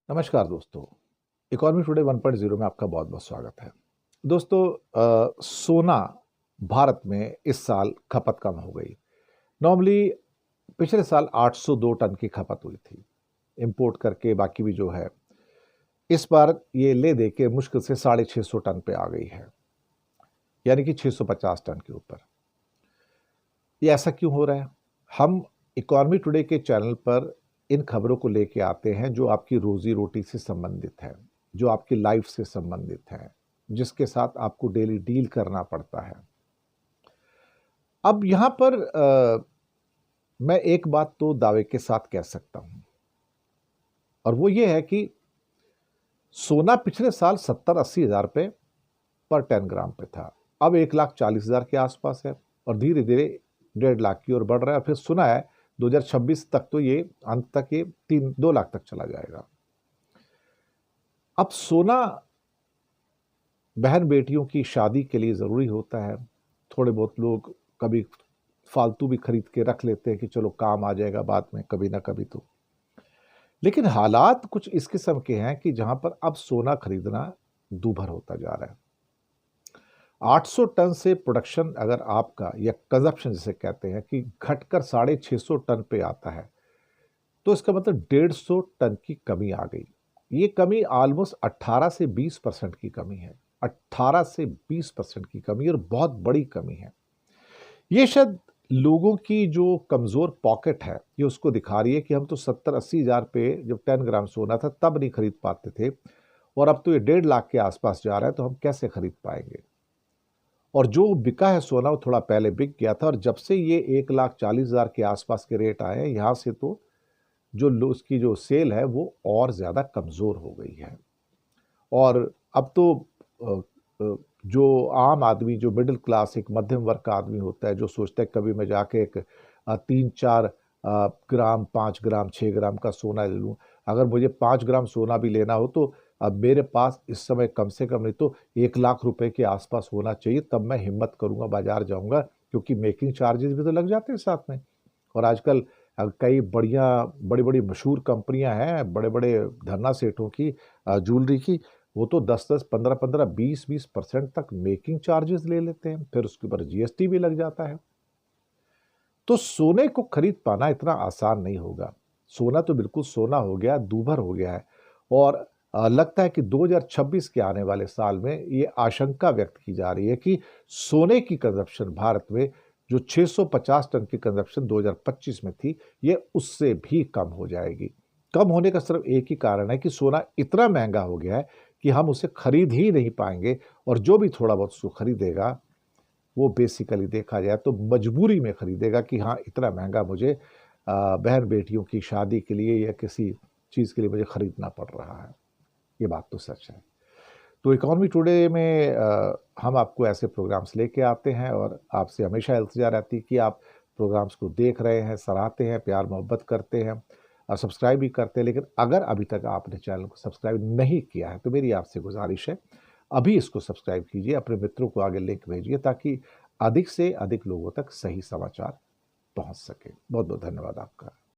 नमस्कार दोस्तों। Economy today 1.0 में आपका बहुत बहुत स्वागत है। दोस्तों, सोना भारत में इस साल खपत कम हो गई। नॉर्मली पिछले साल 802 टन की खपत हुई थी इंपोर्ट करके, बाकी भी जो है इस बार ये ले दे के मुश्किल से 650 टन पे आ गई है, यानी कि 650 टन के ऊपर। ये ऐसा क्यों हो रहा है? हम इकोनॉमी टुडे के चैनल पर इन खबरों को लेके आते हैं जो आपकी रोजी रोटी से संबंधित है, जो आपकी लाइफ से संबंधित है, जिसके साथ आपको डेली डील करना पड़ता है। अब यहां पर मैं एक बात तो दावे के साथ कह सकता हूं, और वो ये है कि सोना पिछले साल 70-80 हजार रुपये पर 10 ग्राम पे था, अब 1,40,000 के आसपास है और धीरे धीरे 1.5 लाख की ओर बढ़ रहा है। फिर सुना है 2026 तक तो ये अंत तक ये 2 लाख तक चला जाएगा। अब सोना बहन बेटियों की शादी के लिए ज़रूरी होता है। थोड़े बहुत लोग कभी फालतू भी खरीद के रख लेते हैं कि चलो काम आ जाएगा बाद में कभी ना कभी तो। लेकिन हालात कुछ इस किस्म के हैं कि जहां पर अब सोना खरीदना दूभर होता जा रहा है। 800 टन से प्रोडक्शन अगर आपका, या कंजप्शन जिसे कहते हैं, कि घटकर 650 टन पे आता है, तो इसका मतलब 150 टन की कमी आ गई। ये कमी ऑलमोस्ट 18 से 20% की कमी है। 18 से 20% की कमी, और बहुत बड़ी कमी है। ये शायद लोगों की जो कमजोर पॉकेट है, ये उसको दिखा रही है कि हम तो 70-80 हजार पे जब 10 ग्राम सोना था तब नहीं खरीद पाते थे, और अब तो ये 1.5 लाख के आसपास जा रहा है, तो हम कैसे खरीद पाएंगे। और जो बिका है सोना वो थोड़ा पहले बिक गया था, और जब से ये 1,40,000 के आसपास के रेट आए हैं, यहां से तो जो उसकी जो सेल है वो और ज़्यादा कमज़ोर हो गई है। और अब तो अ, अ, जो आम आदमी, जो मिडिल क्लास, एक मध्यम वर्ग का आदमी होता है, जो सोचता है कभी मैं जाके एक 3-4 ग्राम, 5 ग्राम, 6 ग्राम का सोना ले लूँ। अगर मुझे 5 ग्राम सोना भी लेना हो तो अब मेरे पास इस समय कम से कम नहीं तो 1 लाख रुपए के आसपास होना चाहिए, तब मैं हिम्मत करूँगा, बाज़ार जाऊँगा, क्योंकि मेकिंग चार्जेस भी तो लग जाते हैं साथ में। और आजकल कई बड़ी-बड़ी मशहूर कंपनियां हैं, बड़े-बड़े धन्ना सेठों की ज्वेलरी की, वो तो 10-10, 15-15, 20-20% तक मेकिंग चार्जेस ले लेते हैं, फिर उसके ऊपर जीएसटी भी लग जाता है। तो सोने को खरीद पाना इतना आसान नहीं होगा। सोना तो बिल्कुल सोना हो गया, दूभर हो गया है, और लगता है कि 2026 के आने वाले साल में ये आशंका व्यक्त की जा रही है कि सोने की कंजप्शन भारत में, जो 650 टन की कंजप्शन 2025 में थी, ये उससे भी कम हो जाएगी। कम होने का सिर्फ एक ही कारण है कि सोना इतना महंगा हो गया है कि हम उसे खरीद ही नहीं पाएंगे, और जो भी थोड़ा बहुत उसको खरीदेगा वो बेसिकली देखा जाए तो मजबूरी में खरीदेगा कि हाँ, इतना महंगा मुझे बहन बेटियों की शादी के लिए या किसी चीज़ के लिए मुझे खरीदना पड़ रहा है। ये बात तो सच है। तो इकोनॉमी टुडे में हम आपको ऐसे प्रोग्राम्स लेके आते हैं, और आपसे हमेशा इल्तिजा रहती है कि आप प्रोग्राम्स को देख रहे हैं, सराहते हैं, प्यार मोहब्बत करते हैं और सब्सक्राइब भी करते हैं। लेकिन अगर अभी तक आपने चैनल को सब्सक्राइब नहीं किया है तो मेरी आपसे गुजारिश है, अभी इसको सब्सक्राइब कीजिए, अपने मित्रों को आगे लिंक भेजिए, ताकि अधिक से अधिक लोगों तक सही समाचार पहुंच सके। बहुत बहुत धन्यवाद आपका।